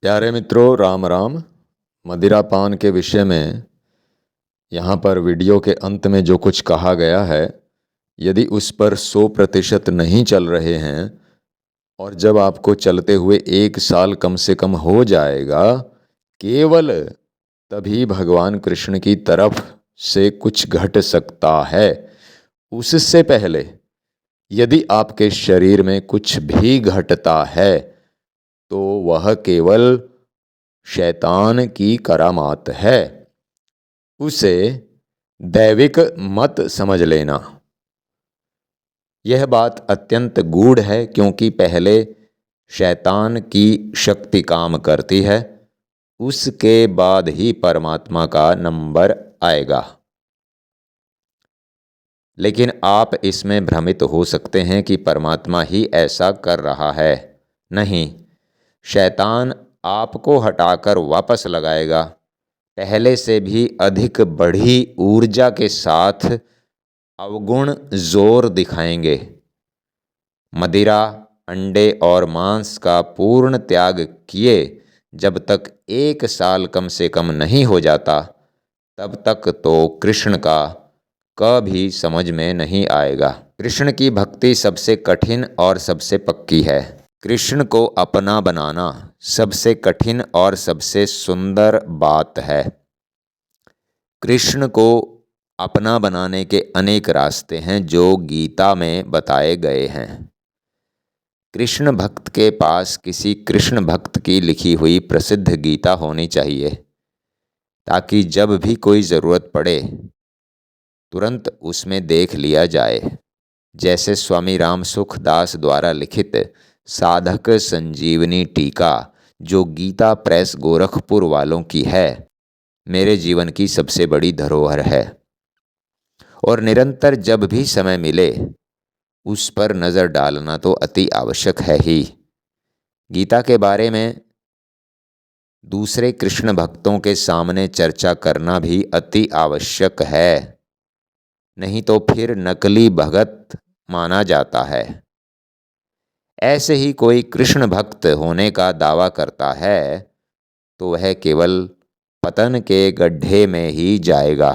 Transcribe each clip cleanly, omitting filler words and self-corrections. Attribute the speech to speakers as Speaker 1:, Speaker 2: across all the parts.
Speaker 1: प्यारे मित्रों, राम राम। मदिरापान के विषय में यहाँ पर वीडियो के अंत में जो कुछ कहा गया है, यदि उस पर 100% नहीं चल रहे हैं और जब आपको चलते हुए 1 साल कम से कम हो जाएगा, केवल तभी भगवान कृष्ण की तरफ से कुछ घट सकता है। उससे पहले यदि आपके शरीर में कुछ भी घटता है तो वह केवल शैतान की करामात है। उसे दैविक मत समझ लेना। यह बात अत्यंत गूढ़ है, क्योंकि पहले शैतान की शक्ति काम करती है, उसके बाद ही परमात्मा का नंबर आएगा। लेकिन आप इसमें भ्रमित हो सकते हैं कि परमात्मा ही ऐसा कर रहा है। नहीं, शैतान आपको हटाकर वापस लगाएगा, पहले से भी अधिक बढ़ी ऊर्जा के साथ अवगुण जोर दिखाएंगे। मदिरा, अंडे और मांस का पूर्ण त्याग किए जब तक 1 साल कम से कम नहीं हो जाता, तब तक तो कृष्ण का कभी समझ में नहीं आएगा। कृष्ण की भक्ति सबसे कठिन और सबसे पक्की है। कृष्ण को अपना बनाना सबसे कठिन और सबसे सुंदर बात है। कृष्ण को अपना बनाने के अनेक रास्ते हैं जो गीता में बताए गए हैं। कृष्ण भक्त के पास किसी कृष्ण भक्त की लिखी हुई प्रसिद्ध गीता होनी चाहिए, ताकि जब भी कोई ज़रूरत पड़े तुरंत उसमें देख लिया जाए। जैसे स्वामी राम सुखदास द्वारा लिखित साधक संजीवनी टीका, जो गीता प्रेस गोरखपुर वालों की है, मेरे जीवन की सबसे बड़ी धरोहर है और निरंतर जब भी समय मिले उस पर नज़र डालना तो अति आवश्यक है ही। गीता के बारे में दूसरे कृष्ण भक्तों के सामने चर्चा करना भी अति आवश्यक है, नहीं तो फिर नकली भगत माना जाता है। ऐसे ही कोई कृष्ण भक्त होने का दावा करता है तो वह केवल पतन के गड्ढे में ही जाएगा।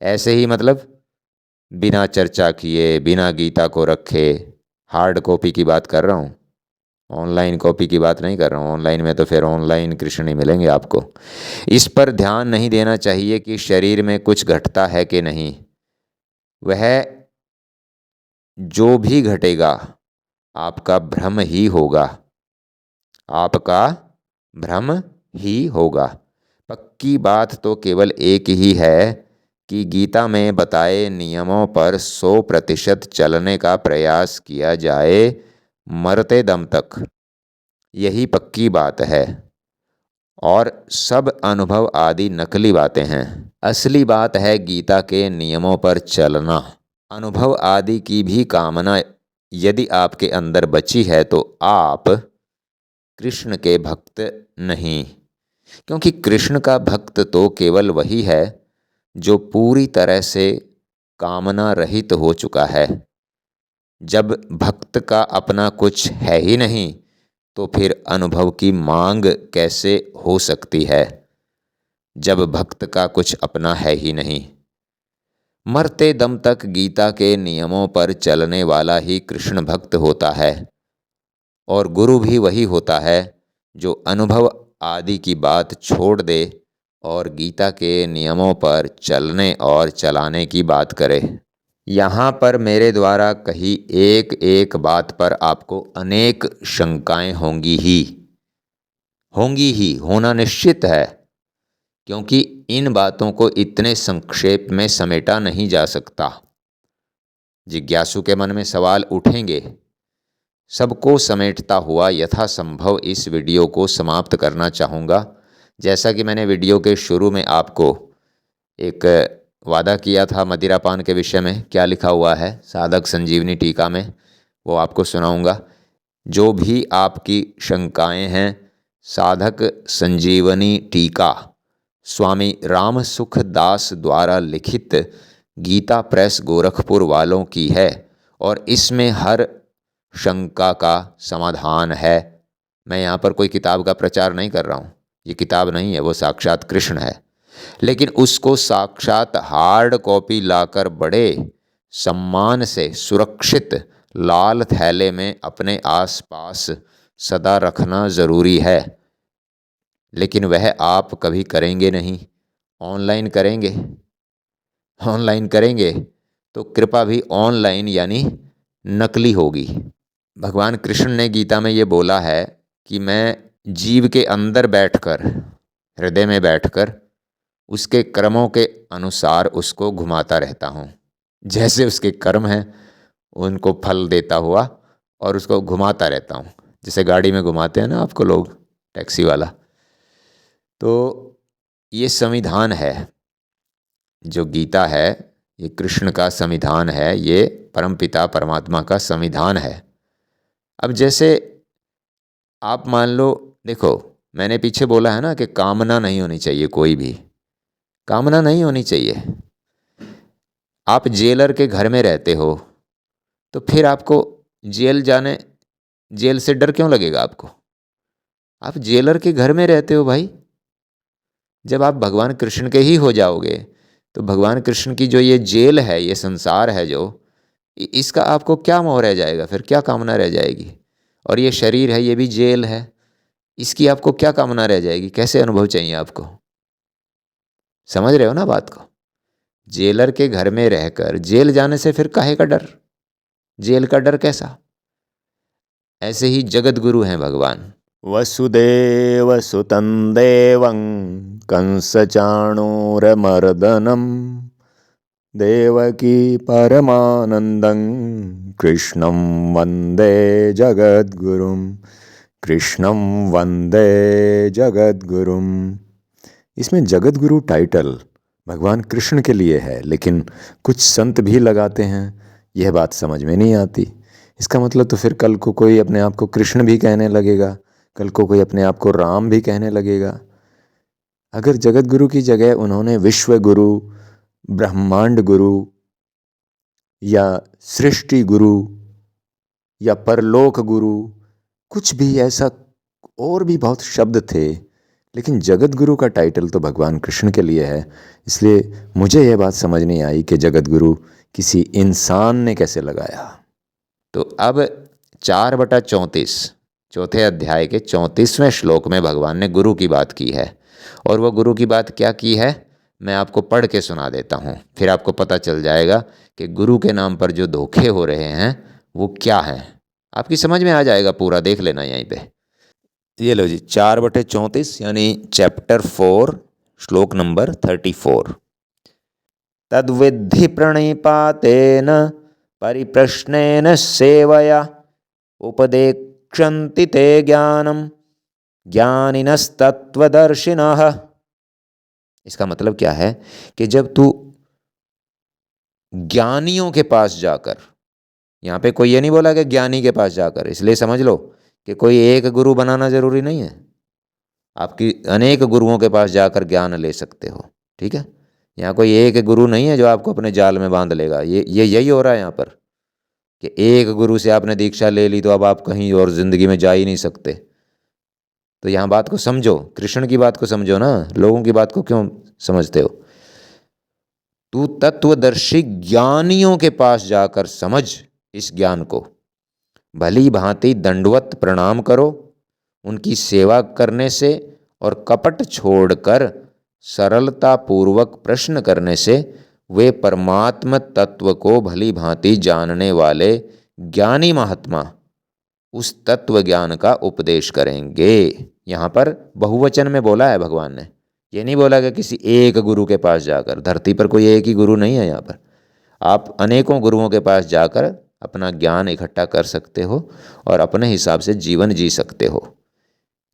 Speaker 1: ऐसे ही मतलब बिना चर्चा किए, बिना गीता को रखे, हार्ड कॉपी की बात कर रहा हूँ, ऑनलाइन कॉपी की बात नहीं कर रहा हूँ। ऑनलाइन में तो फिर ऑनलाइन कृष्ण ही मिलेंगे आपको। इस पर ध्यान नहीं देना चाहिए कि शरीर में कुछ घटता है कि नहीं। वह जो भी घटेगा आपका भ्रम ही होगा, आपका भ्रम ही होगा। पक्की बात तो केवल एक ही है कि गीता में बताए नियमों पर 100% चलने का प्रयास किया जाए, मरते दम तक। यही पक्की बात है और सब अनुभव आदि नकली बातें हैं। असली बात है गीता के नियमों पर चलना। अनुभव आदि की भी कामना यदि आपके अंदर बची है तो आप कृष्ण के भक्त नहीं, क्योंकि कृष्ण का भक्त तो केवल वही है जो पूरी तरह से कामना रहित हो चुका है। जब भक्त का अपना कुछ है ही नहीं तो फिर अनुभव की मांग कैसे हो सकती है। जब भक्त का कुछ अपना है ही नहीं, मरते दम तक गीता के नियमों पर चलने वाला ही कृष्ण भक्त होता है। और गुरु भी वही होता है जो अनुभव आदि की बात छोड़ दे और गीता के नियमों पर चलने और चलाने की बात करे। यहाँ पर मेरे द्वारा कही एक एक बात पर आपको अनेक शंकाएं होंगी ही, होना निश्चित है, क्योंकि इन बातों को इतने संक्षेप में समेटा नहीं जा सकता। जिज्ञासु के मन में सवाल उठेंगे। सबको समेटता हुआ यथासंभव इस वीडियो को समाप्त करना चाहूँगा। जैसा कि मैंने वीडियो के शुरू में आपको एक वादा किया था मदिरापान के विषय में, क्या लिखा हुआ है साधक संजीवनी टीका में, वो आपको सुनाऊंगा। जो भी आपकी शंकाएं हैं, साधक संजीवनी टीका स्वामी राम सुखदास द्वारा लिखित गीता प्रेस गोरखपुर वालों की है और इसमें हर शंका का समाधान है। मैं यहाँ पर कोई किताब का प्रचार नहीं कर रहा हूँ, ये किताब नहीं है, वो साक्षात कृष्ण है। लेकिन उसको साक्षात हार्ड कॉपी लाकर बड़े सम्मान से सुरक्षित लाल थैले में अपने आसपास सदा रखना ज़रूरी है। लेकिन वह आप कभी करेंगे नहीं, ऑनलाइन करेंगे। ऑनलाइन करेंगे तो कृपा भी ऑनलाइन यानी नकली होगी। भगवान कृष्ण ने गीता में ये बोला है कि मैं जीव के अंदर बैठकर, हृदय में बैठकर उसके कर्मों के अनुसार उसको घुमाता रहता हूँ। जैसे उसके कर्म हैं उनको फल देता हुआ और उसको घुमाता रहता हूँ, जैसे गाड़ी में घुमाते हैं ना आपको लोग, टैक्सी वाला। तो ये संविधान है, जो गीता है ये कृष्ण का संविधान है, ये परमपिता परमात्मा का संविधान है। अब जैसे आप मान लो, देखो मैंने पीछे बोला है ना कि कामना नहीं होनी चाहिए, कोई भी कामना नहीं होनी चाहिए। आप जेलर के घर में रहते हो तो फिर आपको जेल से डर क्यों लगेगा आपको? आप जेलर के घर में रहते हो भाई। जब आप भगवान कृष्ण के ही हो जाओगे तो भगवान कृष्ण की जो ये जेल है, ये संसार है जो, इसका आपको क्या मोह रह जाएगा, फिर क्या कामना रह जाएगी? और ये शरीर है, ये भी जेल है, इसकी आपको क्या कामना रह जाएगी? कैसे अनुभव चाहिए आपको? समझ रहे हो ना बात को? जेलर के घर में रहकर जेल जाने से फिर काहे का डर? जेल का डर कैसा? ऐसे ही जगत गुरु हैं भगवान। वसुदेव सुतं देवं कंसचाणूरमर्दनं देवकी परमानंदं कृष्णं वंदे जगद्गुरुं, कृष्णं वंदे जगद्गुरुं। इसमें जगद्गुरु टाइटल भगवान कृष्ण के लिए है, लेकिन कुछ संत भी लगाते हैं, यह बात समझ में नहीं आती। इसका मतलब तो फिर कल को कोई अपने आप को कृष्ण भी कहने लगेगा, कल को कोई अपने आप को राम भी कहने लगेगा। अगर जगत गुरु की जगह उन्होंने विश्व गुरु, ब्रह्मांड गुरु या सृष्टि गुरु या परलोक गुरु, कुछ भी ऐसा और भी बहुत शब्द थे, लेकिन जगत गुरु का टाइटल तो भगवान कृष्ण के लिए है। इसलिए मुझे यह बात समझ नहीं आई कि जगत गुरु किसी इंसान ने कैसे लगाया। तो अब 4/34 चौथे अध्याय के 34वें श्लोक में भगवान ने गुरु की बात की है। और वो गुरु की बात क्या की है मैं आपको पढ़ के सुना देता हूँ, फिर आपको पता चल जाएगा कि गुरु के नाम पर जो धोखे हो रहे हैं वो क्या हैं। आपकी समझ में आ जाएगा पूरा, देख लेना यहीं पे। ये लो जी, 4/34 यानी चैप्टर 4 श्लोक नंबर 34। तद्विद्धि प्रणिपातेन परिप्रश्नेन सेवया उपदेक्षन्ति ते ज्ञानम ज्ञानिनस्तत्वदर्शिनः। इसका मतलब क्या है कि जब तू ज्ञानियों के पास जाकर, यहाँ पे कोई ये नहीं बोला कि ज्ञानी के पास जाकर, इसलिए समझ लो कि कोई एक गुरु बनाना जरूरी नहीं है। आपकी अनेक गुरुओं के पास जाकर ज्ञान ले सकते हो, ठीक है। यहाँ कोई एक गुरु नहीं है जो आपको अपने जाल में बांध लेगा। ये यही हो रहा है यहाँ पर कि एक गुरु से आपने दीक्षा ले ली तो अब आप कहीं और जिंदगी में जा ही नहीं सकते। तो यहाँ बात को समझो, कृष्ण की बात को समझो ना, लोगों की बात को क्यों समझते हो? तू तत्वदर्शी ज्ञानियों के पास जाकर समझ इस ज्ञान को, भली भांति दंडवत प्रणाम करो, उनकी सेवा करने से और कपट छोड़कर सरलता पूर्वक प्रश्न करने से वे परमात्म तत्व को भली भांति जानने वाले ज्ञानी महात्मा उस तत्व ज्ञान का उपदेश करेंगे। यहाँ पर बहुवचन में बोला है भगवान ने, ये नहीं बोला कि किसी एक गुरु के पास जाकर। धरती पर कोई एक ही गुरु नहीं है, यहाँ पर आप अनेकों गुरुओं के पास जाकर अपना ज्ञान इकट्ठा कर सकते हो और अपने हिसाब से जीवन जी सकते हो।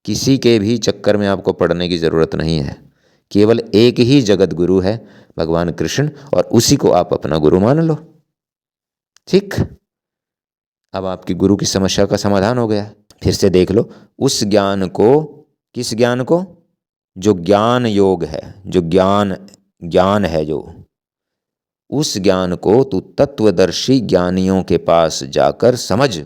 Speaker 1: किसी के भी चक्कर में आपको पड़ने की ज़रूरत नहीं है। केवल एक ही जगत गुरु है, भगवान कृष्ण, और उसी को आप अपना गुरु मान लो। ठीक, अब आपकी गुरु की समस्या का समाधान हो गया। फिर से देख लो उस ज्ञान को, किस ज्ञान को? जो ज्ञान योग है, जो ज्ञान है, जो उस ज्ञान को तू तत्वदर्शी ज्ञानियों के पास जाकर समझ,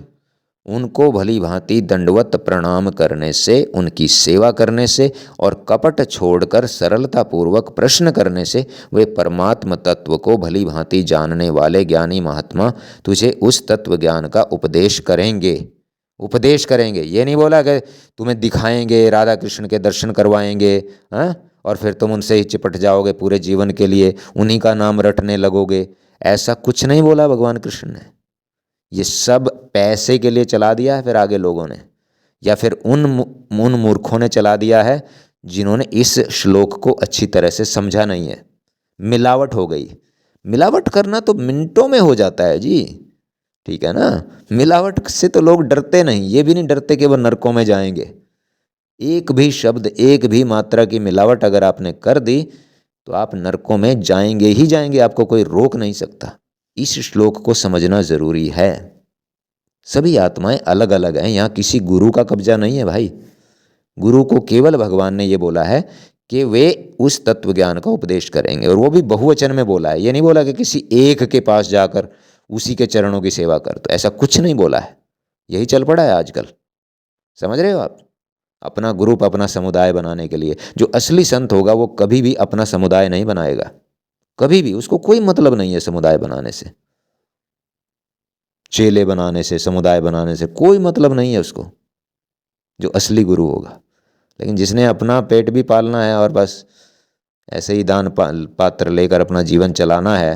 Speaker 1: उनको भली भांति दंडवत प्रणाम करने से, उनकी सेवा करने से और कपट छोड़कर सरलतापूर्वक प्रश्न करने से वे परमात्म तत्व को भली भांति जानने वाले ज्ञानी महात्मा तुझे उस तत्व ज्ञान का उपदेश करेंगे। उपदेश करेंगे, ये नहीं बोला कि तुम्हें दिखाएंगे, राधा कृष्ण के दर्शन करवाएंगे, हाँ, और फिर तुम उनसे ही चिपट जाओगे पूरे जीवन के लिए, उन्हीं का नाम रटने लगोगे। ऐसा कुछ नहीं बोला भगवान कृष्ण ने। ये सब पैसे के लिए चला दिया है फिर आगे लोगों ने, या फिर उन मूर्खों ने चला दिया है जिन्होंने इस श्लोक को अच्छी तरह से समझा नहीं है। मिलावट हो गई। मिलावट करना तो मिनटों में हो जाता है जी, ठीक है ना। मिलावट से तो लोग डरते नहीं, ये भी नहीं डरते कि वो नरकों में जाएंगे। एक भी शब्द, एक भी मात्रा की मिलावट अगर आपने कर दी तो आप नरकों में जाएंगे ही जाएंगे, आपको कोई रोक नहीं सकता। इस श्लोक को समझना जरूरी है। सभी आत्माएं अलग अलग हैं, यहाँ किसी गुरु का कब्जा नहीं है भाई। गुरु को केवल भगवान ने ये बोला है कि वे उस तत्व ज्ञान का उपदेश करेंगे, और वो भी बहुवचन में बोला है। ये नहीं बोला कि किसी एक के पास जाकर उसी के चरणों की सेवा कर, तो ऐसा कुछ नहीं बोला है। यही चल पड़ा है आजकल, समझ रहे हो आप। अपना ग्रुप, अपना समुदाय बनाने के लिए, जो असली संत होगा वो कभी भी अपना समुदाय नहीं बनाएगा, कभी भी। उसको कोई मतलब नहीं है समुदाय बनाने से, चेले बनाने से, समुदाय बनाने से कोई मतलब नहीं है उसको, जो असली गुरु होगा। लेकिन जिसने अपना पेट भी पालना है और बस ऐसे ही दान पात्र लेकर अपना जीवन चलाना है,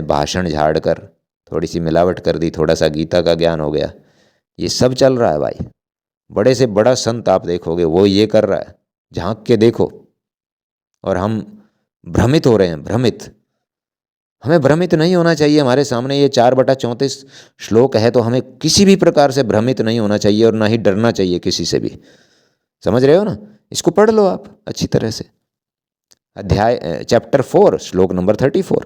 Speaker 1: भाषण झाड़ कर, थोड़ी सी मिलावट कर दी, थोड़ा सा गीता का ज्ञान हो गया, ये सब चल रहा है भाई। बड़े से बड़ा संत आप देखोगे वो ये कर रहा है, झांक के देखो। और हम भ्रमित हो रहे हैं, भ्रमित। हमें भ्रमित नहीं होना चाहिए। हमारे सामने ये 4/34 श्लोक है, तो हमें किसी भी प्रकार से भ्रमित नहीं होना चाहिए और ना ही डरना चाहिए किसी से भी। समझ रहे हो ना। इसको पढ़ लो आप अच्छी तरह से। अध्याय चैप्टर 4 श्लोक नंबर 34,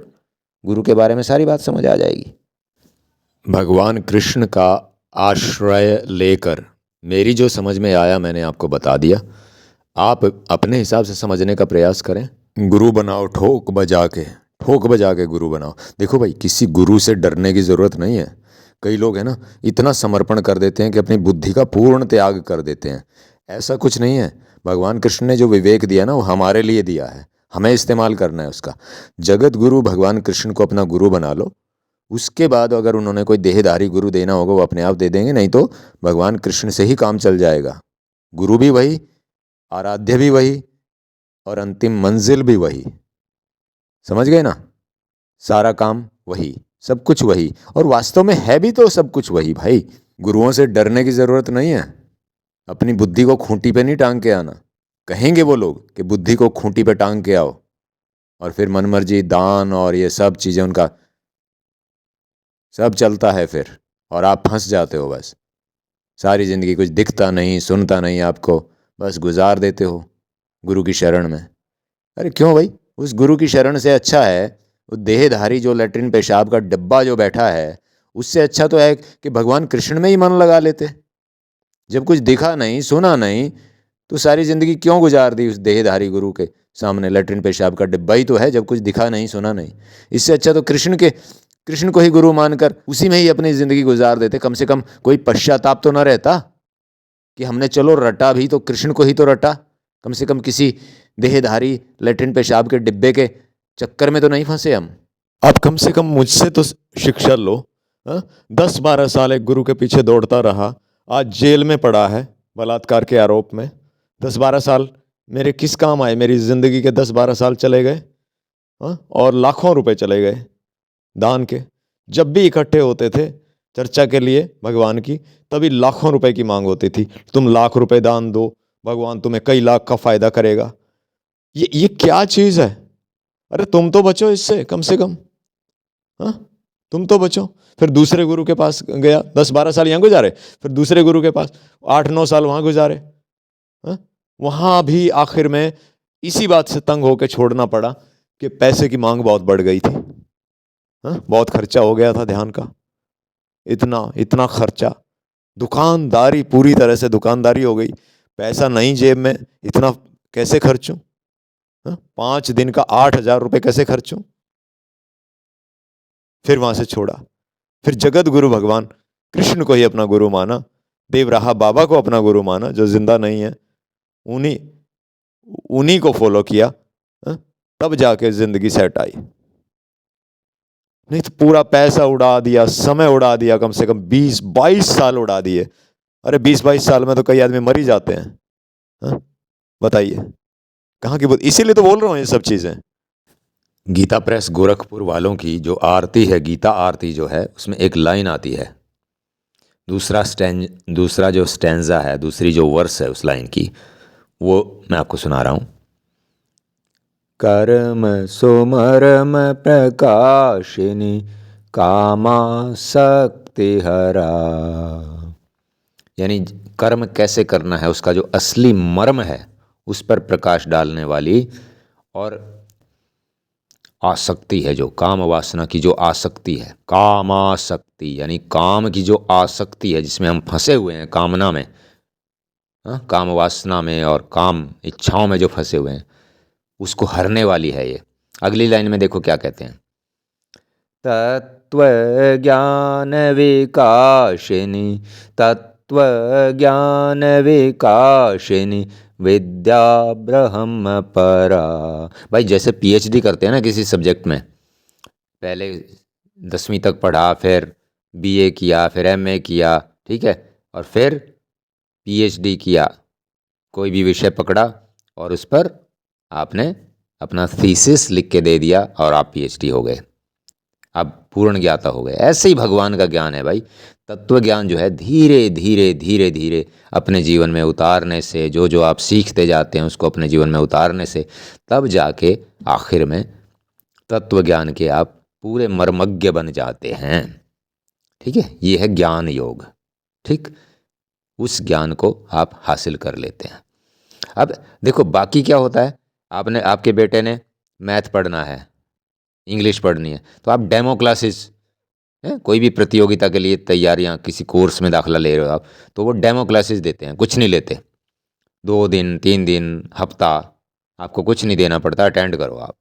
Speaker 1: गुरु के बारे में सारी बात समझ आ जाएगी।
Speaker 2: भगवान कृष्ण का आश्रय लेकर मेरी जो समझ में आया मैंने आपको बता दिया। आप अपने हिसाब से समझने का प्रयास करें। गुरु बनाओ ठोक बजा के गुरु बनाओ। देखो भाई, किसी गुरु से डरने की ज़रूरत नहीं है। कई लोग हैं ना, इतना समर्पण कर देते हैं कि अपनी बुद्धि का पूर्ण त्याग कर देते हैं। ऐसा कुछ नहीं है। भगवान कृष्ण ने जो विवेक दिया ना, वो हमारे लिए दिया है, हमें इस्तेमाल करना है उसका। जगत गुरु भगवान कृष्ण को अपना गुरु बना लो। उसके बाद अगर उन्होंने कोई देहधारी गुरु देना होगा वो अपने आप दे देंगे, नहीं तो भगवान कृष्ण से ही काम चल जाएगा। गुरु भी वही, आराध्य भी वही, और अंतिम मंजिल भी वही। समझ गए ना। सारा काम वही, सब कुछ वही, और वास्तव में है भी तो सब कुछ वही भाई। गुरुओं से डरने की ज़रूरत नहीं है। अपनी बुद्धि को खूंटी पे नहीं टांग के आना। कहेंगे वो लोग कि बुद्धि को खूंटी पे टांग के आओ, और फिर मनमर्जी दान और ये सब चीज़ें उनका सब चलता है फिर, और आप फंस जाते हो। बस सारी ज़िंदगी कुछ दिखता नहीं, सुनता नहीं आपको, बस गुजार देते हो गुरु की शरण में। अरे क्यों भाई, उस गुरु की शरण से अच्छा है वो देहधारी जो लेटरिन पेशाब का डब्बा जो बैठा है, उससे अच्छा तो है कि भगवान कृष्ण में ही मन लगा लेते। जब कुछ दिखा नहीं, सुना नहीं, तो सारी ज़िंदगी क्यों गुजार दी उस देहधारी गुरु के सामने। लेटरिन पेशाब का डिब्बा ही तो है जब कुछ दिखा नहीं, सुना नहीं। इससे अच्छा तो कृष्ण को ही गुरु मानकर उसी में ही अपनी ज़िंदगी गुजार देते। कम से कम कोई पश्चाताप तो ना रहता कि हमने चलो रटा भी तो कृष्ण को ही तो रटा। कम से कम किसी देहधारी लेटरिन पेशाब के डिब्बे के चक्कर में तो नहीं फंसे हम।
Speaker 3: आप कम से कम मुझसे तो शिक्षा लो। 10-12 साल एक गुरु के पीछे दौड़ता रहा, आज जेल में पड़ा है बलात्कार के आरोप में। 10-12 साल मेरे किस काम आए? मेरी ज़िंदगी के 10-12 साल चले गए, और लाखों रुपए चले गए दान के। जब भी इकट्ठे होते थे चर्चा के लिए भगवान की, तभी लाखों रुपए की मांग होती थी। तुम लाख रुपए दान दो, भगवान तुम्हें कई लाख का फायदा करेगा। ये क्या चीज़ है? अरे तुम तो बचो इससे कम से कम। हाँ, तुम तो बचो। फिर दूसरे गुरु के पास गया, 10-12 साल यहाँ गुजारे, फिर दूसरे गुरु के पास 8-9 साल वहाँ गुजारे। वहाँ भी आखिर में इसी बात से तंग होकर छोड़ना पड़ा कि पैसे की मांग बहुत बढ़ गई थी। बहुत खर्चा हो गया था ध्यान का, इतना खर्चा। दुकानदारी, पूरी तरह से दुकानदारी हो गई। पैसा नहीं जेब में, इतना कैसे खर्चूं? 5 दिन का 8,000 रुपये कैसे खर्चूं? फिर वहां से छोड़ा। फिर जगत गुरु भगवान कृष्ण को ही अपना गुरु माना, देवराहा बाबा को अपना गुरु माना जो जिंदा नहीं है, उन्हीं उन्हीं को फॉलो किया, तब जाके जिंदगी सेट आई। नहीं तो पूरा पैसा उड़ा दिया, समय उड़ा दिया, कम से कम 20-22 साल उड़ा दिए। अरे 20-22 साल में तो कई आदमी मर ही जाते हैं। बताइए कहाँ की इसीलिए तो बोल रहा हूँ ये सब चीजें।
Speaker 2: गीता प्रेस गोरखपुर वालों की जो आरती है, गीता आरती जो है, उसमें एक लाइन आती है, दूसरा जो स्टैंजा है, दूसरी जो वर्स है उस लाइन की, वो मैं आपको सुना रहा हूँ। कर्म सुमरम प्रकाशिनी कामासक्ति हरा। यानी कर्म कैसे करना है उसका जो असली मर्म है उस पर प्रकाश डालने वाली, और आसक्ति है जो काम वासना की जो आसक्ति है, कामासक्ति यानी काम की जो आसक्ति है जिसमें हम फंसे हुए हैं, कामना में, काम वासना में और काम इच्छाओं में जो फंसे हुए हैं, उसको हरने वाली है ये। अगली लाइन में देखो क्या कहते हैं, तत्व ज्ञान विकाशिनी, तत्व ज्ञान विकाशिनी विद्या ब्रह्म परा। भाई जैसे पीएचडी करते हैं ना किसी सब्जेक्ट में, पहले 10वीं तक पढ़ा, फिर बीए किया, फिर एमए किया, ठीक है, और फिर पीएचडी किया, कोई भी विषय पकड़ा और उस पर आपने अपना थीसिस लिख के दे दिया और आप पीएचडी हो गए, आप पूर्ण ज्ञाता हो गए। ऐसे ही भगवान का ज्ञान है भाई। तत्व ज्ञान जो है धीरे धीरे धीरे धीरे अपने जीवन में उतारने से, जो जो आप सीखते जाते हैं उसको अपने जीवन में उतारने से, तब जाके आखिर में तत्व ज्ञान के आप पूरे मर्मज्ञ बन जाते हैं। ठीक है, ये है ज्ञान योग। ठीक, उस ज्ञान को आप हासिल कर लेते हैं। अब देखो बाकी क्या होता है, आपके बेटे ने मैथ पढ़ना है, इंग्लिश पढ़नी है, तो आप डेमो क्लासेस, कोई भी प्रतियोगिता के लिए तैयारियां, किसी कोर्स में दाखिला ले रहे हो आप, तो वो डेमो क्लासेस देते हैं, कुछ नहीं लेते, 2 दिन 3 दिन हफ्ता आपको कुछ नहीं देना पड़ता, अटेंड करो आप,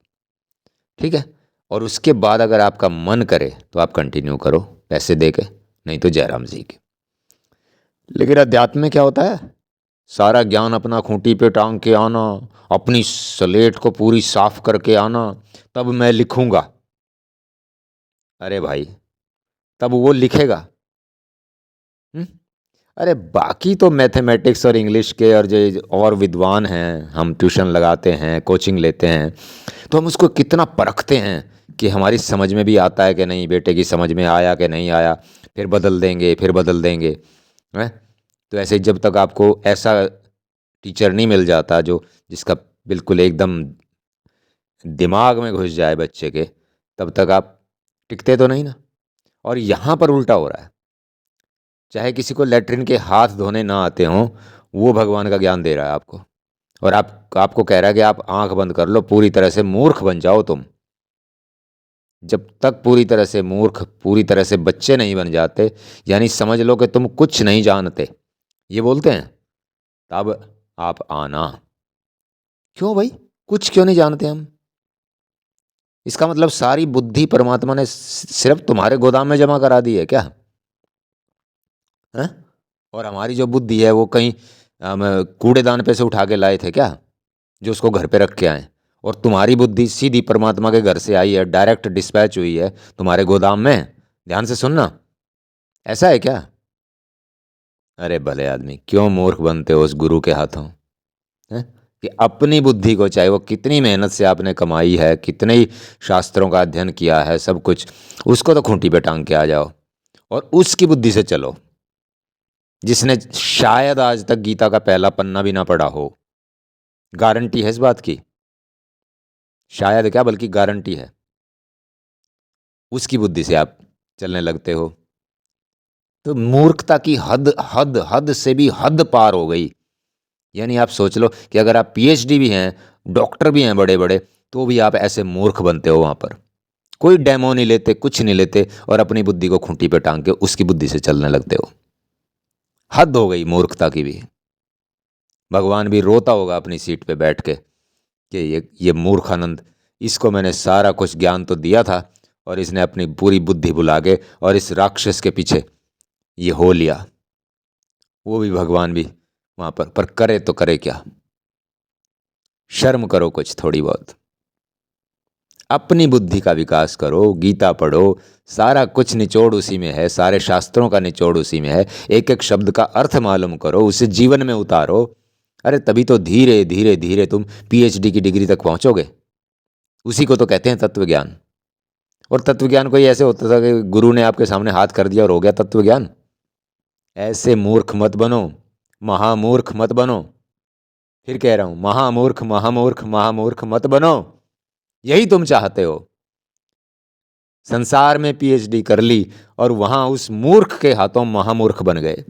Speaker 2: ठीक है। और उसके बाद अगर आपका मन करे तो आप कंटिन्यू करो पैसे दे के, नहीं तो जयराम जी के। लेकिन अध्यात्म में क्या होता है, सारा ज्ञान अपना खूंटी पे टांग के आना, अपनी स्लेट को पूरी साफ करके आना, तब मैं लिखूंगा। अरे भाई तब वो लिखेगा। अरे बाकी तो मैथमेटिक्स और इंग्लिश के और जो और विद्वान हैं, हम ट्यूशन लगाते हैं, कोचिंग लेते हैं, तो हम उसको कितना परखते हैं कि हमारी समझ में भी आता है कि नहीं, बेटे की समझ में आया कि नहीं आया, फिर बदल देंगे, फिर बदल देंगे, है। तो ऐसे जब तक आपको ऐसा टीचर नहीं मिल जाता जो जिसका बिल्कुल एकदम दिमाग में घुस जाए बच्चे के, तब तक आप टिकते तो नहीं ना। और यहाँ पर उल्टा हो रहा है, चाहे किसी को लेटरिन के हाथ धोने ना आते हों, वो भगवान का ज्ञान दे रहा है आपको, और आपको कह रहा है कि आप आंख बंद कर लो, पूरी तरह से मूर्ख बन जाओ तुम। जब तक पूरी तरह से मूर्ख, पूरी तरह से बच्चे नहीं बन जाते, यानी समझ लो कि तुम कुछ नहीं जानते, ये बोलते हैं, तब आप आना। क्यों भाई, कुछ क्यों नहीं जानते हम? इसका मतलब सारी बुद्धि परमात्मा ने सिर्फ तुम्हारे गोदाम में जमा करा दी है क्या? है? और हमारी जो बुद्धि है वो कहीं कूड़ेदान पे से उठा के लाए थे क्या, जो उसको घर पे रख के आए? और तुम्हारी बुद्धि सीधी परमात्मा के घर से आई है, डायरेक्ट डिस्पैच हुई है तुम्हारे गोदाम में। ध्यान से सुनना, ऐसा है क्या? अरे भले आदमी, क्यों मूर्ख बनते हो उस गुरु के हाथों, है? कि अपनी बुद्धि को, चाहे वो कितनी मेहनत से आपने कमाई है, कितने ही शास्त्रों का अध्ययन किया है, सब कुछ, उसको तो खूंटी पे टांग के आ जाओ और उसकी बुद्धि से चलो, जिसने शायद आज तक गीता का पहला पन्ना भी ना पढ़ा हो। गारंटी है इस बात की, शायद क्या बल्कि गारंटी है। उसकी बुद्धि से आप चलने लगते हो, तो मूर्खता की हद हद हद से भी हद पार हो गई। यानी आप सोच लो कि अगर आप पीएचडी भी हैं, डॉक्टर भी हैं बड़े बड़े, तो भी आप ऐसे मूर्ख बनते हो। वहाँ पर कोई डेमो नहीं लेते, कुछ नहीं लेते, और अपनी बुद्धि को खूंटी पे टांग के उसकी बुद्धि से चलने लगते हो। हद हो गई मूर्खता की भी। भगवान भी रोता होगा अपनी सीट पे बैठ के कि ये मूर्खानंद, इसको मैंने सारा कुछ ज्ञान तो दिया था और इसने अपनी पूरी बुद्धि भुला के और इस राक्षस के पीछे
Speaker 1: ये हो लिया, वो भी भगवान भी वहाँ पर करे तो करे क्या? शर्म करो कुछ थोड़ी बहुत, अपनी बुद्धि का विकास करो, गीता पढ़ो, सारा कुछ निचोड़ उसी में है, सारे शास्त्रों का निचोड़ उसी में है। एक एक शब्द का अर्थ मालूम करो, उसे जीवन में उतारो। अरे तभी तो धीरे धीरे धीरे तुम पीएचडी की डिग्री तक पहुंचोगे। उसी को तो कहते हैं तत्व ज्ञान। और तत्व ज्ञान कोई ऐसे होता था कि गुरु ने आपके सामने हाथ कर दिया और हो गया तत्व ज्ञान? ऐसे मूर्ख मत बनो, महामूर्ख मत बनो। फिर कह रहा हूं, महामूर्ख महामूर्ख महामूर्ख मत बनो। यही तुम चाहते हो। संसार में पीएचडी कर ली और वहां उस मूर्ख के हाथों महामूर्ख बन गए।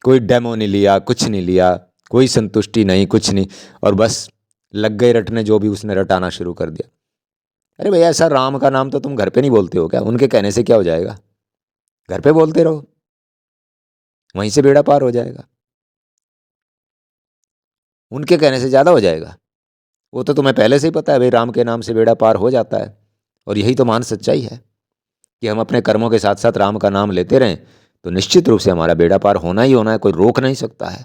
Speaker 1: कोई डेमो नहीं लिया, कुछ नहीं लिया, कोई संतुष्टि नहीं, कुछ नहीं, और बस लग गए रटने, जो भी उसने रटाना शुरू कर दिया। अरे भैया, ऐसा राम का नाम तो तुम घर पे नहीं बोलते हो क्या? उनके कहने से क्या हो जाएगा? घर पे बोलते रहो, वहीं से बेड़ा पार हो जाएगा। उनके कहने से ज्यादा हो जाएगा। वो तो तुम्हें पहले से ही पता है भाई, राम के नाम से बेड़ा पार हो जाता है। और यही तो महान सच्चाई है कि हम अपने कर्मों के साथ साथ राम का नाम लेते रहें तो निश्चित रूप से हमारा बेड़ा पार होना ही होना है, कोई रोक नहीं सकता है।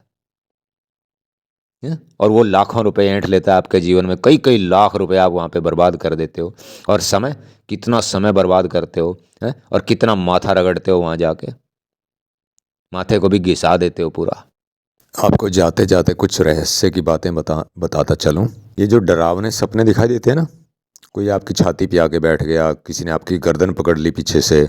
Speaker 1: और वो लाखों रुपए ऐंठ लेता है आपके जीवन में, कई कई लाख रुपए आप वहाँ पे बर्बाद कर देते हो। और समय, कितना समय बर्बाद करते हो, है? और कितना माथा रगड़ते हो वहाँ जाके, माथे को भी घिसा देते हो पूरा।
Speaker 2: आपको जाते जाते कुछ रहस्य की बातें बताता चलूं। ये जो डरावने सपने दिखाई देते हैं ना, कोई आपकी छाती पे आके बैठ गया, किसी ने आपकी गर्दन पकड़ ली पीछे से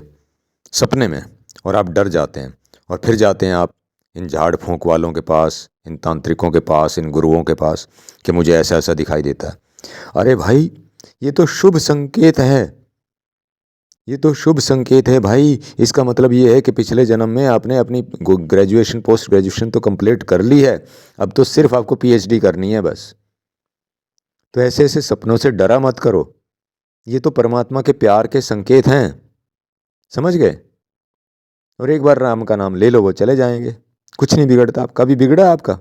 Speaker 2: सपने में, और आप डर जाते हैं, और फिर जाते हैं आप इन झाड़ फूंक वालों के पास, इन तांत्रिकों के पास, इन गुरुओं के पास कि मुझे ऐसा ऐसा दिखाई देता है। अरे भाई, ये तो शुभ संकेत है, ये तो शुभ संकेत है भाई। इसका मतलब ये है कि पिछले जन्म में आपने अपनी ग्रेजुएशन पोस्ट ग्रेजुएशन तो कंप्लीट कर ली है, अब तो सिर्फ आपको पीएचडी करनी है बस। तो ऐसे ऐसे सपनों से डरा मत करो, ये तो परमात्मा के प्यार के संकेत हैं, समझ गए? और एक बार राम का नाम ले लो, वो चले जाएंगे, कुछ नहीं बिगड़ता। आप कभी बिगड़ा आपका?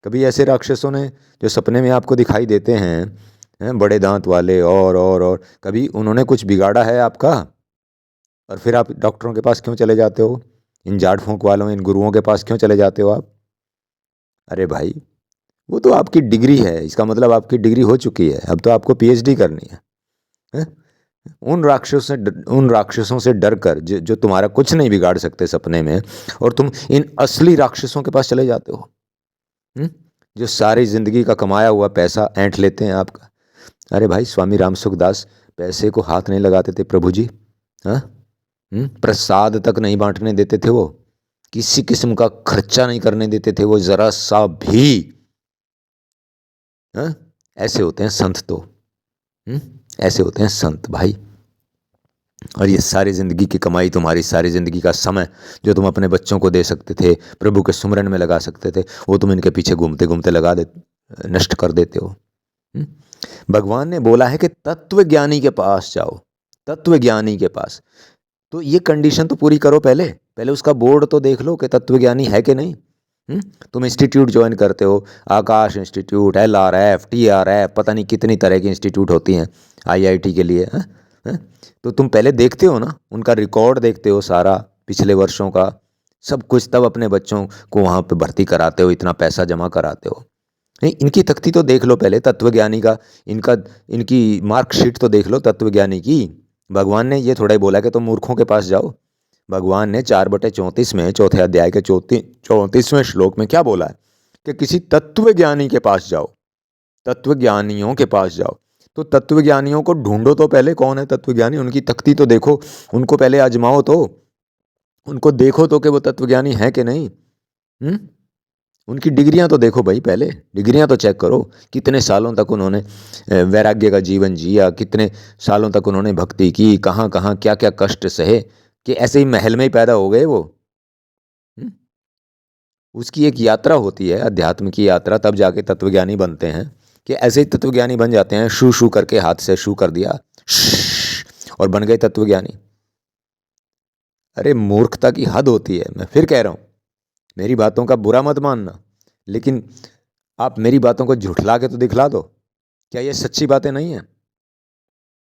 Speaker 2: कभी ऐसे राक्षसों ने जो सपने में आपको दिखाई देते हैं बड़े दांत वाले, और कभी उन्होंने कुछ बिगाड़ा है आपका? और फिर आप डॉक्टरों के पास क्यों चले जाते हो? इन झाड़ फूंक वालों, इन गुरुओं के पास क्यों चले जाते हो आप? अरे भाई, वो तो आपकी डिग्री है, इसका मतलब आपकी डिग्री हो चुकी है, अब तो आपको पीएचडी करनी है? उन राक्षसों से डर कर जो तुम्हारा कुछ नहीं बिगाड़ सकते सपने में, और तुम इन असली राक्षसों के पास चले जाते हो, जो सारी जिंदगी का कमाया हुआ पैसा ऐंठ लेते हैं आपका। अरे भाई, स्वामी राम सुखदास पैसे को हाथ नहीं लगाते थे प्रभु जी, हाँ? प्रसाद तक नहीं बांटने देते थे वो, किसी किस्म का खर्चा नहीं करने देते थे वो, जरा सा भी। हाँ? ऐसे होते हैं संत तो, ऐसे होते हैं संत भाई। और ये सारी ज़िंदगी की कमाई, तुम्हारी सारी ज़िंदगी का समय जो तुम अपने बच्चों को दे सकते थे, प्रभु के सुमरन में लगा सकते थे, वो तुम इनके पीछे घूमते घूमते नष्ट कर देते हो। भगवान ने बोला है कि तत्व ज्ञानी के पास जाओ, तत्व ज्ञानी के पास। तो ये कंडीशन तो पूरी करो, पहले उसका बोर्ड तो देख लो कि तत्व ज्ञानी है कि नहीं। तुम इंस्टीट्यूट ज्वाइन करते हो, आकाश इंस्टीट्यूट, LRF, TRF, पता नहीं कितनी तरह की इंस्टीट्यूट होती हैं IIT के लिए, हैं? तो तुम पहले देखते हो ना, उनका रिकॉर्ड देखते हो सारा पिछले वर्षों का सब कुछ, तब अपने बच्चों को वहाँ पे भर्ती कराते हो, इतना पैसा जमा कराते हो। नहीं, इनकी तख्ती तो देख लो पहले, तत्वज्ञानी का इनकी मार्कशीट तो देख लो तत्वज्ञानी की। भगवान ने ये थोड़ा ही बोला कि तुम मूर्खों के पास जाओ। भगवान ने 4/34 में, चौथे अध्याय के 34वें श्लोक में क्या बोला है कि किसी तत्वज्ञानी के पास जाओ, तत्वज्ञानियों के पास जाओ। तो तत्वज्ञानियों को ढूंढो तो पहले, कौन है तत्वज्ञानी, उनकी तख्ती तो देखो, उनको पहले आजमाओ तो, उनको देखो तो कि वो तत्वज्ञानी है कि नहीं। उनकी डिग्रियां तो देखो भाई, पहले डिग्रियां तो चेक करो, कितने सालों तक उन्होंने वैराग्य का जीवन जिया, कितने सालों तक उन्होंने भक्ति की, कहाँ कहाँ क्या क्या कष्ट सहे, कि ऐसे ही महल में ही पैदा हो गए वो। उसकी एक यात्रा होती है, अध्यात्म की यात्रा, तब जाके तत्वज्ञानी बनते हैं। कि ऐसे ही तत्वज्ञानी बन जाते हैं, शू शू करके हाथ से शू कर दिया और बन गए तत्वज्ञानी। अरे मूर्खता की हद होती है। मैं फिर कह रहा हूँ, मेरी बातों का बुरा मत मानना, लेकिन आप मेरी बातों को झुठला के तो दिखला दो। क्या ये सच्ची बातें नहीं है?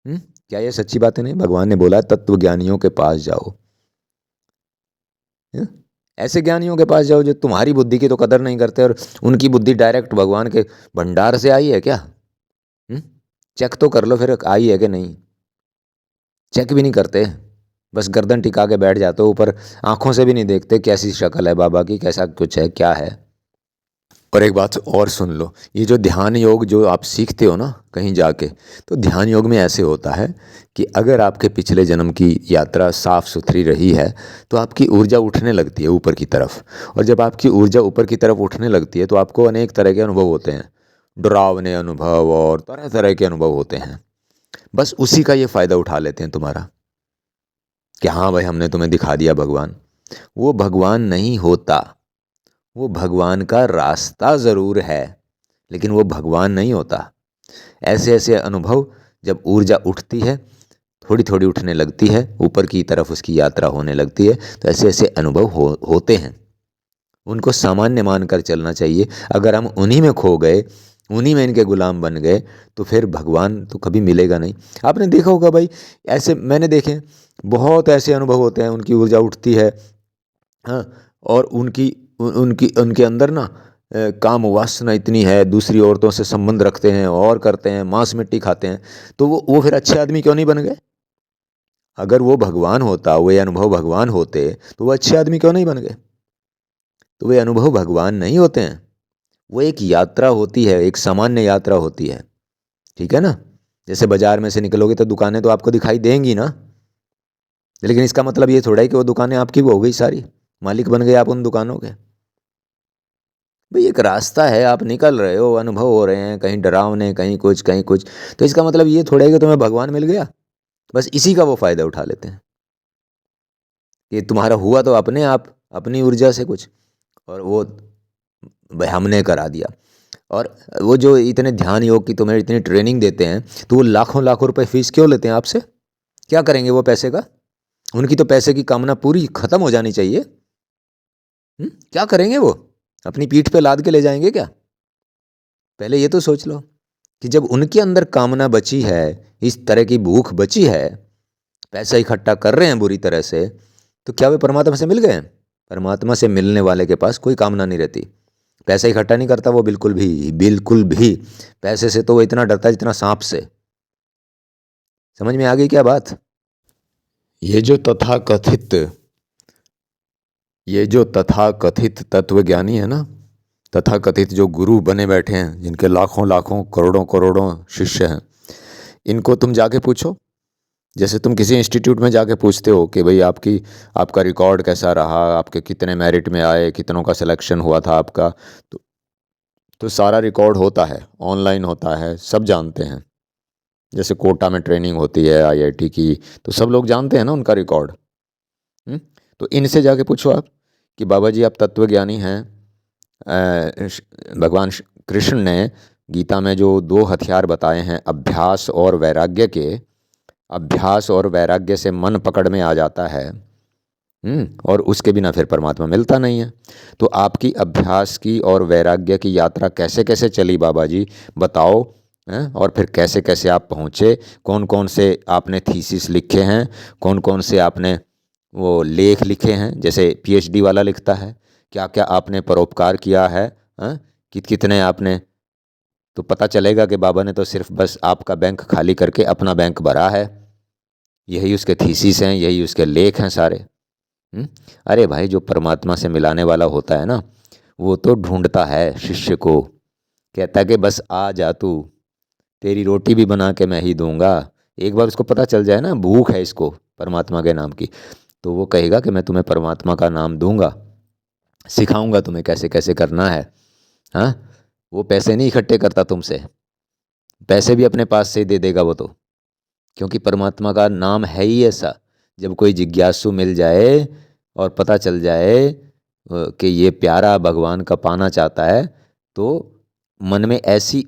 Speaker 2: क्या ये सच्ची बातें नहीं? भगवान ने बोला तत्वज्ञानियों के पास जाओ।
Speaker 1: हैं? ऐसे ज्ञानियों के पास जाओ जो तुम्हारी बुद्धि की तो कदर नहीं करते, और उनकी बुद्धि डायरेक्ट भगवान के भंडार से आई है क्या? चेक तो कर लो फिर आई है कि नहीं। चेक भी नहीं करते, बस गर्दन टिका के बैठ जाते हो, ऊपर आंखों से भी नहीं देखते कैसी शक्ल है बाबा की, कैसा कुछ है, क्या है।
Speaker 2: और एक बात और सुन लो, ये जो ध्यान योग जो आप सीखते हो ना कहीं जाके, तो ध्यान योग में ऐसे होता है कि अगर आपके पिछले जन्म की यात्रा साफ सुथरी रही है तो आपकी ऊर्जा उठने लगती है ऊपर की तरफ, और जब आपकी ऊर्जा ऊपर की तरफ उठने लगती है तो आपको अनेक तरह के अनुभव होते हैं, डरावने अनुभव और तरह तरह के अनुभव होते हैं। बस उसी का ये फ़ायदा उठा लेते हैं तुम्हारा, कि हाँ भाई हमने तुम्हें दिखा दिया भगवान। वो भगवान नहीं होता, वो भगवान का रास्ता ज़रूर है, लेकिन वो भगवान नहीं होता। ऐसे ऐसे अनुभव जब ऊर्जा उठती है, थोड़ी थोड़ी उठने लगती है, ऊपर की तरफ उसकी यात्रा होने लगती है, तो ऐसे ऐसे अनुभव होते हैं। उनको सामान्य मानकर चलना चाहिए। अगर हम उन्हीं में खो गए, उन्हीं में इनके गुलाम बन गए, तो फिर भगवान तो कभी मिलेगा नहीं। आपने देखा होगा भाई, ऐसे मैंने देखे बहुत ऐसे अनुभव होते हैं, उनकी ऊर्जा उठती है, हाँ, और उनकी उनके अंदर ना काम वासना इतनी है, दूसरी औरतों से संबंध रखते हैं और करते हैं, मांस मिट्टी खाते हैं, तो वो फिर अच्छे आदमी क्यों नहीं बन गए? अगर वो भगवान होता, वो ये अनुभव भगवान होते, तो वो अच्छे आदमी क्यों नहीं बन गए? तो वे अनुभव भगवान नहीं होते हैं, वो एक यात्रा होती है, एक सामान्य यात्रा होती है। ठीक है ना? जैसे बाजार में से निकलोगे तो दुकानें तो आपको दिखाई देंगी ना, लेकिन इसका मतलब ये थोड़ा है कि वो दुकानें आपकी हो गई सारी, मालिक बन गए आप उन दुकानों के। भाई एक रास्ता है, आप निकल रहे हो, अनुभव हो रहे हैं, कहीं डरावने, कहीं कुछ कहीं कुछ, तो इसका मतलब ये थोड़ा है कि तुम्हें भगवान मिल गया। बस इसी का वो फायदा उठा लेते हैं कि तुम्हारा हुआ तो अपने आप, अपनी ऊर्जा से कुछ, और वो भाई हमने करा दिया। और वो जो इतने ध्यान योग की तुम्हें इतनी ट्रेनिंग देते हैं, तो वो लाखों लाखों रुपए फीस क्यों लेते हैं आपसे? क्या करेंगे वो पैसे का? उनकी तो पैसे की कामना पूरी खत्म हो जानी चाहिए। क्या करेंगे वो? अपनी पीठ पे लाद के ले जाएंगे क्या? पहले ये तो सोच लो कि जब उनके अंदर कामना बची है, इस तरह की भूख बची है, पैसा इकट्ठा कर रहे हैं बुरी तरह से, तो क्या वे परमात्मा से मिल गए? परमात्मा से मिलने वाले के पास कोई कामना नहीं रहती। पैसा इकट्ठा नहीं करता वो, बिल्कुल भी, बिल्कुल भी। पैसे से तो वो इतना डरता है जितना सांप से। समझ में आ गई क्या बात? ये जो तथाकथित तत्वज्ञानी है ना, तथाकथित जो गुरु बने बैठे हैं, जिनके लाखों लाखों करोड़ों करोड़ों शिष्य हैं, इनको तुम जाके पूछो। जैसे तुम किसी इंस्टीट्यूट में जाके पूछते हो कि भाई आपका रिकॉर्ड कैसा रहा, आपके कितने मेरिट में आए, कितनों का सिलेक्शन हुआ था आपका, तो सारा रिकॉर्ड होता है, ऑनलाइन होता है, सब जानते हैं। जैसे कोटा में ट्रेनिंग होती है आईआईटी की, तो सब लोग जानते हैं ना उनका रिकॉर्ड। तो इनसे जाके पूछो आप कि बाबा जी आप तत्वज्ञानी हैं, भगवान कृष्ण ने गीता में जो 2 हथियार बताए हैं, अभ्यास और वैराग्य के, अभ्यास और वैराग्य से मन पकड़ में आ जाता है, और उसके बिना फिर परमात्मा मिलता नहीं है। तो आपकी अभ्यास की और वैराग्य की यात्रा कैसे कैसे चली बाबा जी, बताओ हैं? और फिर कैसे कैसे आप पहुँचे, कौन कौन से आपने थीसिस लिखे हैं, कौन कौन से आपने वो लेख लिखे हैं, जैसे पीएचडी वाला लिखता है, क्या क्या आपने परोपकार किया है, हैं? कितने आपने, तो पता चलेगा कि बाबा ने तो सिर्फ बस आपका बैंक खाली करके अपना बैंक भरा है। यही उसके थीसिस हैं, यही उसके लेख हैं सारे। अरे भाई जो परमात्मा से मिलाने वाला होता है ना, वो तो ढूंढता है शिष्य को, कहता है कि बस आ जा तू, तेरी रोटी भी बना के मैं ही दूंगा। एक बार उसको पता चल जाए ना, भूख है इसको परमात्मा के नाम की, तो वो कहेगा कि मैं तुम्हें परमात्मा का नाम दूंगा, सिखाऊंगा तुम्हें कैसे कैसे करना है। हाँ, वो पैसे नहीं इकट्ठे करता तुमसे, पैसे भी अपने पास से ही दे देगा वो तो, क्योंकि परमात्मा का नाम है ही ऐसा। जब कोई जिज्ञासु मिल जाए और पता चल जाए कि ये प्यारा भगवान का पाना चाहता है, तो मन में ऐसी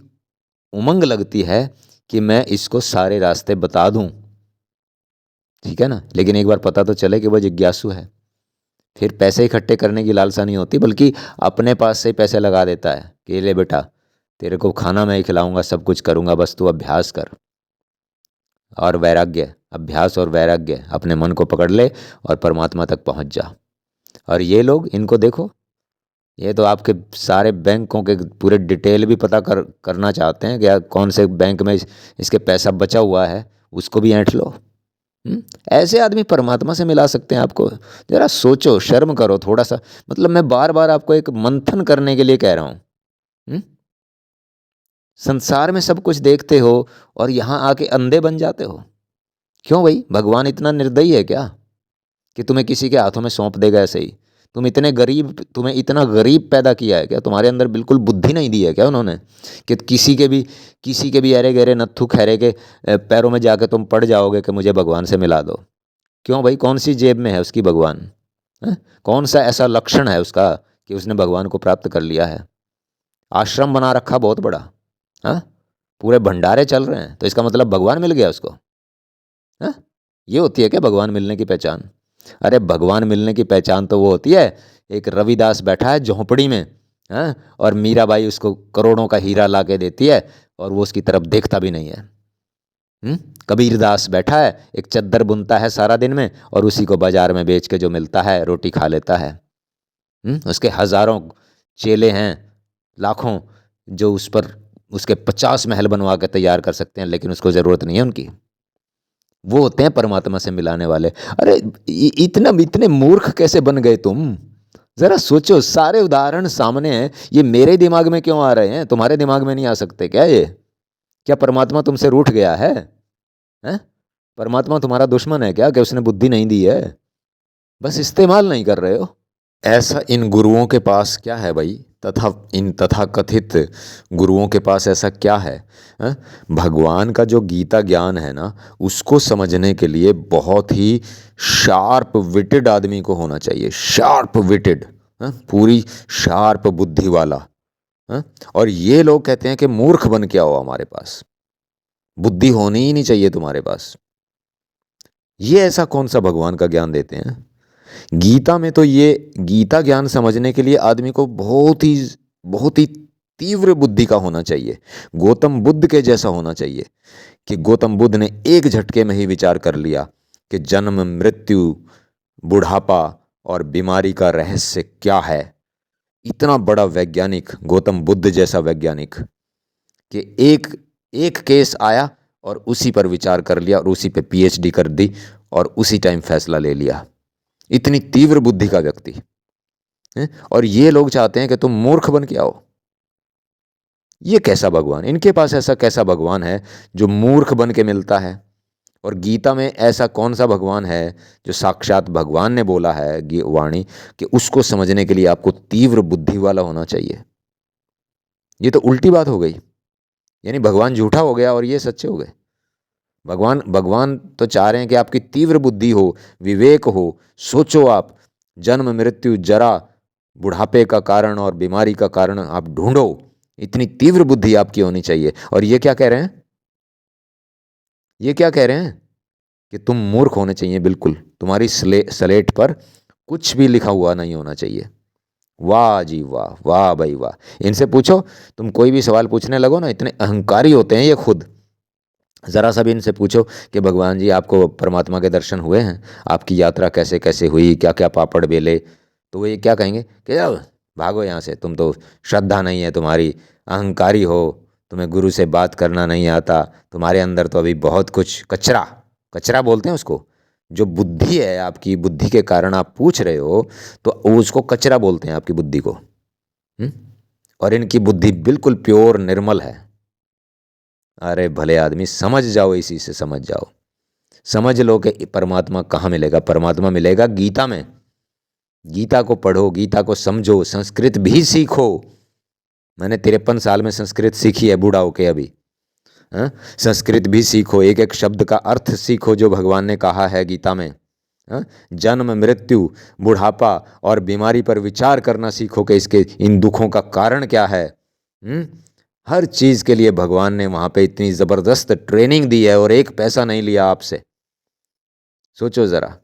Speaker 2: उमंग लगती है कि मैं इसको सारे रास्ते बता दूं। ठीक है ना? लेकिन एक बार पता तो चले कि वह जिज्ञासु है, फिर पैसे इकट्ठे करने की लालसा नहीं होती, बल्कि अपने पास से ही पैसे लगा देता है कि ले बेटा, तेरे को खाना मैं ही खिलाऊंगा, सब कुछ करूंगा, बस तू अभ्यास कर। और वैराग्य, अभ्यास और वैराग्य, अपने मन को पकड़ ले और परमात्मा तक पहुंच जा।
Speaker 1: और ये लोग, इनको देखो, ये तो आपके सारे बैंकों के पूरे डिटेल भी पता करना चाहते हैं कि यार कौन से बैंक में इसके पैसा बचा हुआ है, उसको भी ऐंठ लो। ऐसे आदमी परमात्मा से मिला सकते हैं आपको? जरा सोचो, शर्म करो थोड़ा सा। मतलब मैं बार बार आपको एक मंथन करने के लिए कह रहा हूँ। संसार में सब कुछ देखते हो और यहाँ आके अंधे बन जाते हो। क्यों भाई? भगवान इतना निर्दयी है क्या कि तुम्हें किसी के हाथों में सौंप देगा ऐसे ही? तुम्हें इतना गरीब पैदा किया है क्या? तुम्हारे अंदर बिल्कुल बुद्धि नहीं दी है क्या उन्होंने कि किसी के भी अरे गहरे नत्थु खैरे के पैरों में जाके तुम पड़ जाओगे कि मुझे भगवान से मिला दो? क्यों भाई? कौन सी जेब में है उसकी भगवान? कौन सा ऐसा लक्षण है उसका कि उसने भगवान को प्राप्त कर लिया है? आश्रम बना रखा बहुत बड़ा, हाँ, पूरे भंडारे चल रहे हैं, तो इसका मतलब भगवान मिल गया उसको? हाँ, ये होती है क्या भगवान मिलने की पहचान? अरे भगवान मिलने की पहचान तो वो होती है, एक रविदास बैठा है झोंपड़ी में, हाँ, और मीराबाई उसको करोड़ों का हीरा ला के देती है और वो उसकी तरफ देखता भी नहीं है। कबीरदास बैठा है, एक चद्दर बुनता है सारा दिन में और उसी को बाजार में बेच के जो मिलता है रोटी खा लेता है। उसके हजारों चेले हैं, लाखों, जो उस पर उसके 50 महल बनवा के तैयार कर सकते हैं, लेकिन उसको ज़रूरत नहीं है उनकी। वो होते हैं परमात्मा से मिलाने वाले। अरे इतने मूर्ख कैसे बन गए तुम? जरा सोचो, सारे उदाहरण सामने हैं, ये मेरे दिमाग में क्यों आ रहे हैं? तुम्हारे दिमाग में नहीं आ सकते क्या ये? क्या परमात्मा तुमसे रूठ गया है? हैं? परमात्मा तुम्हारा दुश्मन है क्या कि उसने बुद्धि नहीं दी है? बस इस्तेमाल नहीं कर रहे हो।
Speaker 2: ऐसा इन गुरुओं के पास क्या है भाई? इन तथाकथित गुरुओं के पास ऐसा क्या है? हाँ? भगवान का जो गीता ज्ञान है ना, उसको समझने के लिए बहुत ही शार्प विटेड आदमी को होना चाहिए। शार्प विटेड, पूरी शार्प बुद्धि वाला। हाँ? और ये लोग कहते हैं कि मूर्ख बन के आओ हमारे पास, बुद्धि होनी ही नहीं चाहिए तुम्हारे पास। ये ऐसा कौन सा भगवान का ज्ञान देते हैं? गीता में तो ये गीता ज्ञान समझने के लिए आदमी को बहुत ही तीव्र बुद्धि का होना चाहिए, गौतम बुद्ध के जैसा होना चाहिए कि गौतम बुद्ध ने एक झटके में ही विचार कर लिया कि जन्म, मृत्यु, बुढ़ापा और बीमारी का रहस्य क्या है। इतना बड़ा वैज्ञानिक, गौतम बुद्ध जैसा वैज्ञानिक, कि एक एक केस आया और उसी पर विचार कर लिया और उसी पे पीएचडी कर दी और उसी टाइम फैसला ले लिया। इतनी तीव्र बुद्धि का व्यक्ति है? और ये लोग चाहते हैं कि तुम मूर्ख बन के आओ। ये कैसा भगवान? इनके पास ऐसा कैसा भगवान है जो मूर्ख बन के मिलता है? और गीता में ऐसा कौन सा भगवान है जो साक्षात भगवान ने बोला है वाणी कि उसको समझने के लिए आपको तीव्र बुद्धि वाला होना चाहिए? ये तो उल्टी बात हो गई। यानी भगवान झूठा हो गया और ये सच्चे हो गए। भगवान तो चाह रहे हैं कि आपकी तीव्र बुद्धि हो, विवेक हो, सोचो आप, जन्म, मृत्यु, जरा, बुढ़ापे का कारण और बीमारी का कारण आप ढूंढो। इतनी तीव्र बुद्धि आपकी होनी चाहिए। और ये क्या कह रहे हैं? ये क्या कह रहे हैं कि तुम मूर्ख होने चाहिए, बिल्कुल तुम्हारी स्लेट पर कुछ भी लिखा हुआ नहीं होना चाहिए। वाह जी वाह, वाह भाई वाह। इनसे पूछो, तुम कोई भी सवाल पूछने लगो ना, इतने अहंकारी होते हैं ये खुद। ज़रा सा भी इनसे पूछो कि भगवान जी आपको परमात्मा के दर्शन हुए हैं, आपकी यात्रा कैसे कैसे हुई, क्या क्या पापड़ बेले, तो वो ये क्या कहेंगे कि जाओ भागो यहाँ से, तुम तो श्रद्धा नहीं है तुम्हारी, अहंकारी हो, तुम्हें गुरु से बात करना नहीं आता, तुम्हारे अंदर तो अभी बहुत कुछ कचरा, कचरा बोलते हैं उसको, जो बुद्धि है आपकी, बुद्धि के कारण आप पूछ रहे हो तो उसको कचरा बोलते हैं आपकी बुद्धि को। और इनकी बुद्धि बिल्कुल प्योर, निर्मल है। अरे भले आदमी, समझ जाओ, इसी से समझ जाओ, समझ लो कि परमात्मा कहाँ मिलेगा। परमात्मा मिलेगा गीता में। गीता को पढ़ो, गीता को समझो, संस्कृत भी सीखो। मैंने 53 साल में संस्कृत सीखी है, बूढ़ा होके अभी। हाँ, संस्कृत भी सीखो, एक एक शब्द का अर्थ सीखो जो भगवान ने कहा है गीता में। हाँ, जन्म, मृत्यु, बुढ़ापा और बीमारी पर विचार करना सीखो कि इसके इन दुखों का कारण क्या है। हर चीज़ के लिए भगवान ने वहाँ पे इतनी ज़बरदस्त ट्रेनिंग दी है और एक पैसा नहीं लिया आपसे। सोचो ज़रा।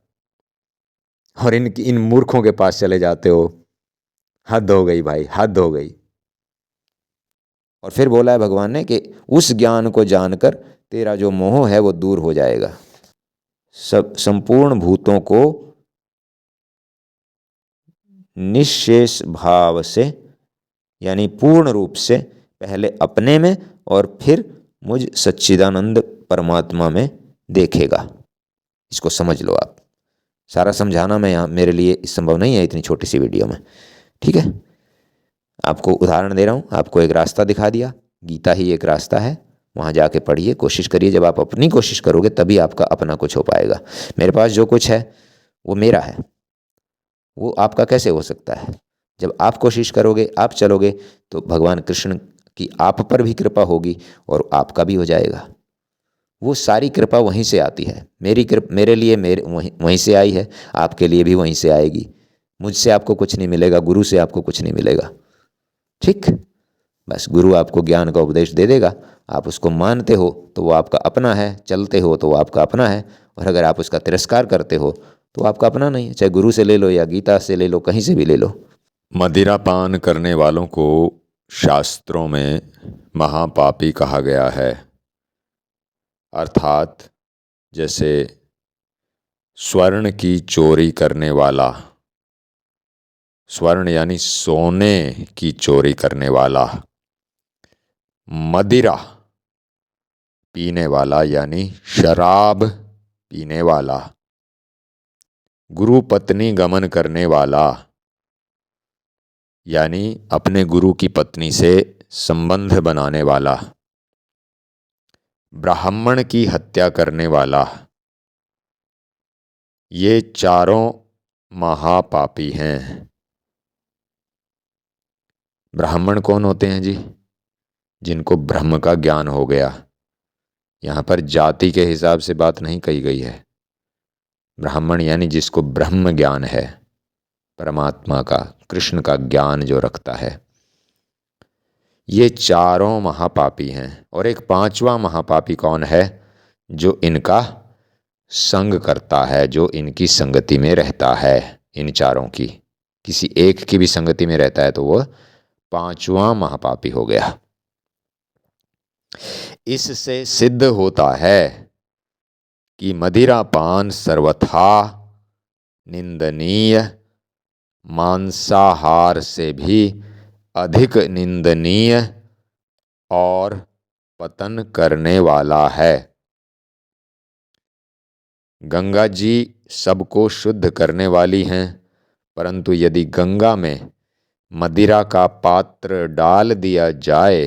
Speaker 2: और इन मूर्खों के पास चले जाते हो। हद हो गई भाई, हद हो गई। और फिर बोला है भगवान ने कि उस ज्ञान को जानकर तेरा जो मोह है वो दूर हो जाएगा। सब संपूर्ण भूतों को
Speaker 1: निःशेष भाव से यानी पूर्ण रूप से पहले अपने में और फिर मुझ सच्चिदानंद परमात्मा में देखेगा। इसको समझ लो आप। सारा समझाना मैं यहाँ मेरे लिए संभव नहीं है इतनी छोटी सी वीडियो में, ठीक है। आपको उदाहरण दे रहा हूँ, आपको एक रास्ता दिखा दिया, गीता ही एक रास्ता है, वहाँ जाके पढ़िए, कोशिश करिए। जब आप अपनी कोशिश करोगे तभी आपका अपना कुछ हो पाएगा। मेरे पास जो कुछ है वो मेरा है, वो आपका कैसे हो सकता है? जब आप कोशिश करोगे, आप चलोगे, तो भगवान कृष्ण की आप पर भी कृपा होगी और आपका भी हो जाएगा। वो सारी कृपा वहीं से आती है। मेरी कृपा मेरे लिए वहीं से आई है, आपके लिए भी वहीं से आएगी। मुझसे आपको कुछ नहीं मिलेगा, गुरु से आपको कुछ नहीं मिलेगा, ठीक। बस गुरु आपको ज्ञान का उपदेश दे देगा, आप उसको मानते हो तो वो आपका अपना है, चलते हो तो वो आपका अपना है, और अगर आप उसका तिरस्कार करते हो तो आपका अपना नहीं है। चाहे गुरु से ले लो या गीता से ले लो, कहीं से भी ले लो।
Speaker 2: मदिरा पान करने वालों को शास्त्रों में महापापी कहा गया है। अर्थात जैसे स्वर्ण की चोरी करने वाला, स्वर्ण यानी सोने की चोरी करने वाला, मदिरा पीने वाला यानी शराब पीने वाला, गुरु पत्नी गमन करने वाला यानी अपने गुरु की पत्नी से संबंध बनाने वाला, ब्राह्मण की हत्या करने वाला, ये चारों महापापी हैं। ब्राह्मण कौन होते हैं जी? जिनको ब्रह्म का ज्ञान हो गया। यहाँ पर जाति के हिसाब से बात नहीं कही गई है। ब्राह्मण यानी जिसको ब्रह्म ज्ञान है, परमात्मा का, कृष्ण का ज्ञान जो रखता है। ये चारों महापापी हैं। और एक पांचवा महापापी कौन है? जो इनका संग करता है, जो इनकी संगति में रहता है। इन चारों की किसी एक की भी संगति में रहता है तो वह पांचवा महापापी हो गया। इससे सिद्ध होता है कि मदिरा पान सर्वथा निंदनीय, मांसाहार से भी अधिक निंदनीय और पतन करने वाला है। गंगा जी सबको शुद्ध करने वाली हैं, परंतु यदि गंगा में मदिरा का पात्र डाल दिया जाए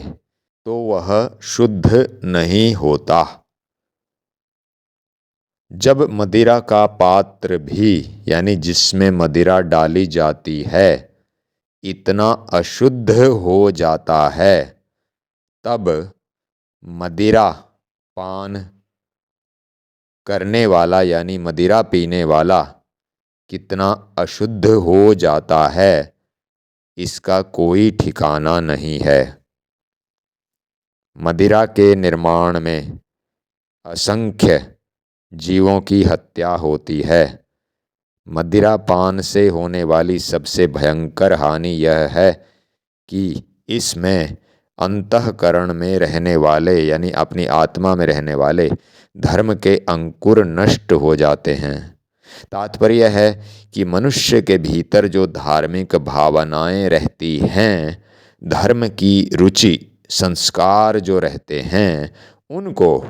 Speaker 2: तो वह शुद्ध नहीं होता। जब मदिरा का पात्र भी यानी जिसमें मदिरा डाली जाती है इतना अशुद्ध हो जाता है, तब मदिरा पान करने वाला यानी मदिरा पीने वाला कितना अशुद्ध हो जाता है, इसका कोई ठिकाना नहीं है। मदिरा के निर्माण में असंख्य जीवों की हत्या होती है। मदिरा पान से होने वाली सबसे भयंकर हानि यह है कि इसमें अंतःकरण में रहने वाले यानी अपनी आत्मा में रहने वाले धर्म के अंकुर नष्ट हो जाते हैं। तात्पर्य है कि मनुष्य के भीतर जो धार्मिक भावनाएं रहती हैं, धर्म की रुचि, संस्कार जो रहते हैं, उनको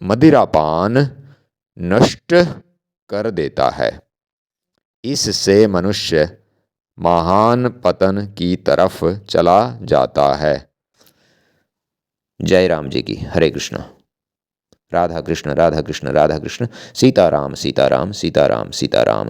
Speaker 2: मदिरापान नष्ट कर देता है। इससे मनुष्य महान पतन की तरफ चला जाता है।
Speaker 1: जय राम जी की। हरे कृष्ण। राधा कृष्ण राधा कृष्ण राधा कृष्ण। सीताराम सीताराम सीताराम सीताराम।